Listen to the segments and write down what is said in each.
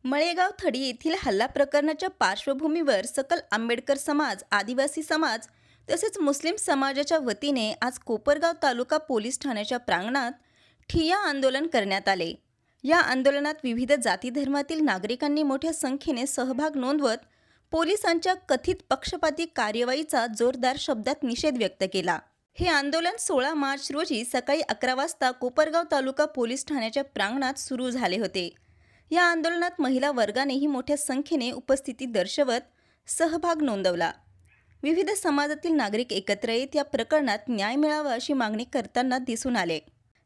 मळेगाव थडी येथील हल्ला प्रकरणाच्या पार्श्वभूमीवर सकल आंबेडकर समाज, आदिवासी समाज तसेच मुस्लिम समाजाच्या वतीने आज कोपरगाव तालुका पोलीस ठाण्याच्या प्रांगणात ठिय्या आंदोलन करण्यात आले। या आंदोलनात विविध जाती धर्मातील नागरिकांनी मोठ्या संख्येने सहभाग नोंदवत पोलिसांच्या कथित पक्षपाती कार्यवाहीचा जोरदार शब्दात निषेध व्यक्त केला। हे आंदोलन 16 मार्च रोजी सकाळी 11 वाजता कोपरगाव तालुका पोलीस ठाण्याच्या प्रांगणात सुरू झाले होते। या आंदोलनात महिला वर्गानेही मोठ्या संख्येने उपस्थिती दर्शवत सहभाग नोंदवला। विविध समाजातील नागरिक एकत्र येत या प्रकरणात न्याय मिळावा अशी मागणी करताना दिसून आले।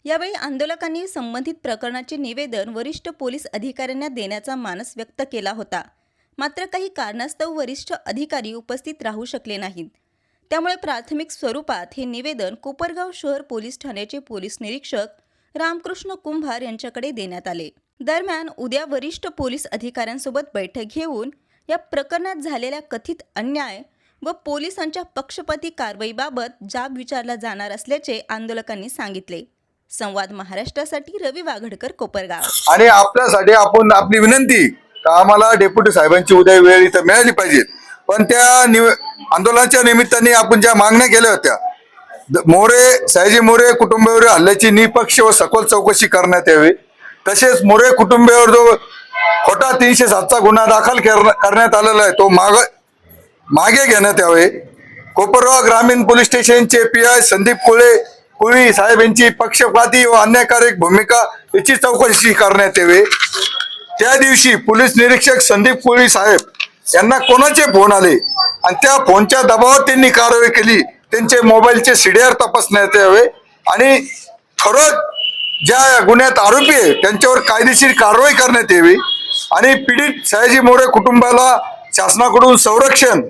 यावेळी आंदोलकांनी संबंधित प्रकरणाचे निवेदन वरिष्ठ पोलीस अधिकाऱ्यांना देण्याचा मानस व्यक्त केला होता। मात्र काही कारणास्तव वरिष्ठ अधिकारी उपस्थित राहू शकले नाहीत। त्यामुळे प्राथमिक स्वरूपात हे निवेदन कोपरगाव शहर पोलीस ठाण्याचे पोलीस निरीक्षक रामकृष्ण कुंभार यांच्याकडे देण्यात आले। दरम्यान उद्या वरिष्ठ पोलीस अधिकाऱ्यांसोबत बैठक घेऊन या प्रकरणात झालेल्या कथित अन्याय व पोलिसांच्या पक्षपाती कारवाईबाबत जाब विचारला जाणार असल्याचे आंदोलकांनी सांगितले। संवाद महाराष्ट्रासाठी रवी वाघडकर, कोपरगाव। आणि आपल्यासाठी आपण आपली विनंती का आम्हाला डेप्युटी साहेबांची उद्या वेळ इथं मिळाली पाहिजे। पण त्या आंदोलनाच्या निमित्ताने आपण ज्या मागण्या केल्या होत्या, सयाजी मोरे कुटुंबावर हल्ल्याची निपक्ष व सखोल चौकशी करण्यात यावी। तसेच मोरे कुटुंबावर जो खोटा 307चा गुन्हा दाखल करण्यात आलेला आहे तो मागे घेण्यात यावे। कोपरगाव ग्रामीण पोलीस स्टेशनचे PI संदीप कुळी साहेब यांची पक्षपाती व अन्यायकारक भूमिका याची चौकशी करण्यात यावी। त्या दिवशी पोलीस निरीक्षक संदीप कुळी साहेब यांना कोणाचे फोन आले आणि त्या फोनच्या दबावात त्यांनी कारवाई केली, त्यांचे मोबाईलचे CDR तपासण्यात यावे आणि खरं ज्या गुन्ह्यात आरोपी आहे त्यांच्यावर कायदेशीर कारवाई करण्यात यावी आणि पीडित सयाजी मोरे कुटुंबाला शासनाकडून संरक्षण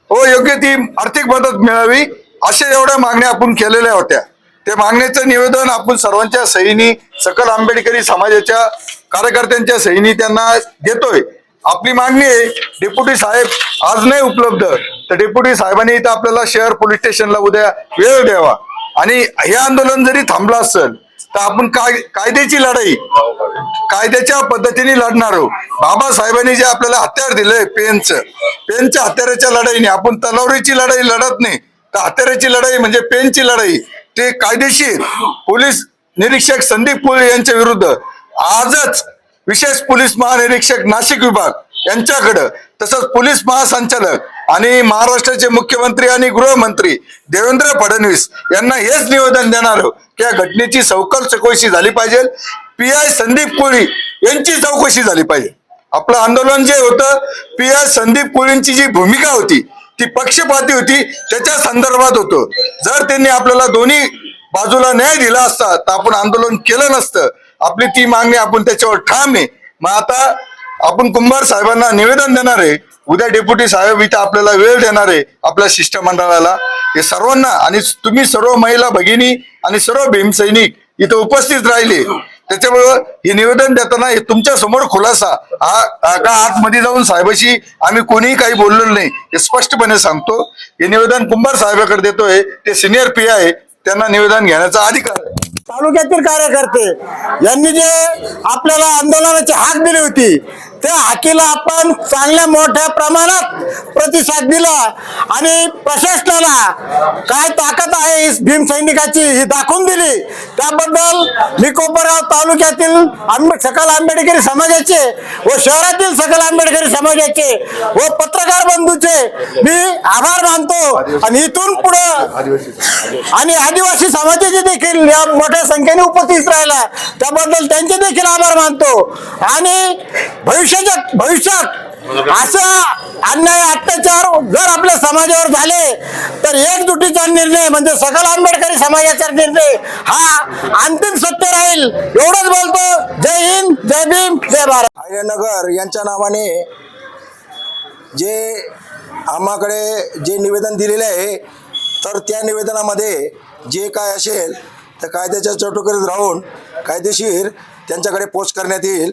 व योग्य ती आर्थिक मदत मिळावी अशा एवढ्या मागण्या आपण केलेल्या होत्या। त्या मागण्याचं निवेदन आपण सर्वांच्या सहीनी, सकल आंबेडकरी समाजाच्या कार्यकर्त्यांच्या सहीनी त्यांना देतोय। आपली मागणी आहे, डेप्युटी साहेब आज नाही उपलब्ध तर डेप्युटी साहेबांनी इथं आपल्याला शहर पोलीस स्टेशनला उद्या वेळ द्यावा आणि हे आंदोलन जरी थांबलं असेल तर आपण कायद्याची लढाई कायद्याच्या पद्धतीने लढणार आहोत। बाबासाहेबांनी जे आपल्याला हत्यार दिलंय पेनच्या हत्याराच्या लढाईने आपण तलवारीची लढाई लढत नाही, तर हत्याराची लढाई म्हणजे पेनची लढाई ते कायदेशीर पोलीस निरीक्षक संदीप कुळे यांच्या विरुद्ध आजच विशेष पोलीस महानिरीक्षक नाशिक विभाग यांच्याकडे तसंच पोलीस महासंचालक आणि महाराष्ट्राचे मुख्यमंत्री आणि गृहमंत्री देवेंद्र फडणवीस यांना हेच निवेदन देणार की या घटनेची सखोल चौकशी झाली पाहिजे। PI संदीप कुळी यांची चौकशी झाली पाहिजे। आपलं आंदोलन जे होतं PI संदीप कुळींची जी भूमिका होती ती पक्षपाती होती, त्याच्या संदर्भात होतं। जर त्यांनी आपल्याला दोन्ही बाजूला न्याय दिला असता तर आपण आंदोलन केलं नसतं। आपली ती मागणी आपण त्याच्यावर ठाम आहे। मग आता आपण कुंभार साहेबांना निवेदन देणार आहे, उद्या डेप्युटी साहेब इथं आपल्याला वेळ देणार आहे आपल्या शिष्टमंडळाला। हे सर्वांना आणि तुम्ही सर्व महिला भगिनी आणि सर्व भीमसैनिक इथं उपस्थित राहिले, त्याच्यामुळं हे निवेदन देताना हे तुमच्या समोर खुलासा का आतमध्ये जाऊन साहेबाशी आम्ही कोणीही काही बोललेलो नाही हे स्पष्टपणे सांगतो। हे निवेदन कुंभार साहेबाकडे देतोय, ते सिनियर PI त्यांना निवेदन घेण्याचा अधिकार आहे। तालुक्यातील कार्यकर्ते यांनी जे आपल्याला आंदोलनाची हाक दिली होती त्या हाकीला आपण चांगल्या मोठ्या प्रमाणात प्रतिसाद दिला आणि प्रशासनाला काय ताकद आहे भीमसैनिकाची ही दाखवून दिली। त्याबद्दल मी कोपरगाव तालुक्यातील सकल आंबेडकरी समाजाचे व शहरातील सकल आंबेडकरी समाजाचे व पत्रकार बंधूचे मी आभार मानतो आणि इथून पुढे आणि आदिवासी समाजाचे देखील मोठ्या संख्येने उपस्थित राहिला त्याबद्दल त्यांचे देखील आभार मानतो आणि भविष्यात असा अन्याय अत्याचार जर आपल्या समाजावर झाले तर एकजुटीचा निर्णय म्हणजे सकल आंबेडकरी समाजाचा निर्णय हा अंतिम सत्य राहील। एवढंच बोलतो। जय हिंद, जय भीम, जय भारत। आर्यनगर यांच्या नावाने जे आम्हाकडे जे निवेदन दिलेले आहे तर त्या निवेदनामध्ये जे काय असेल तर कायद्याच्या चौकटीत राहून कायदेशीर त्यांच्याकडे पोच करण्यात येईल।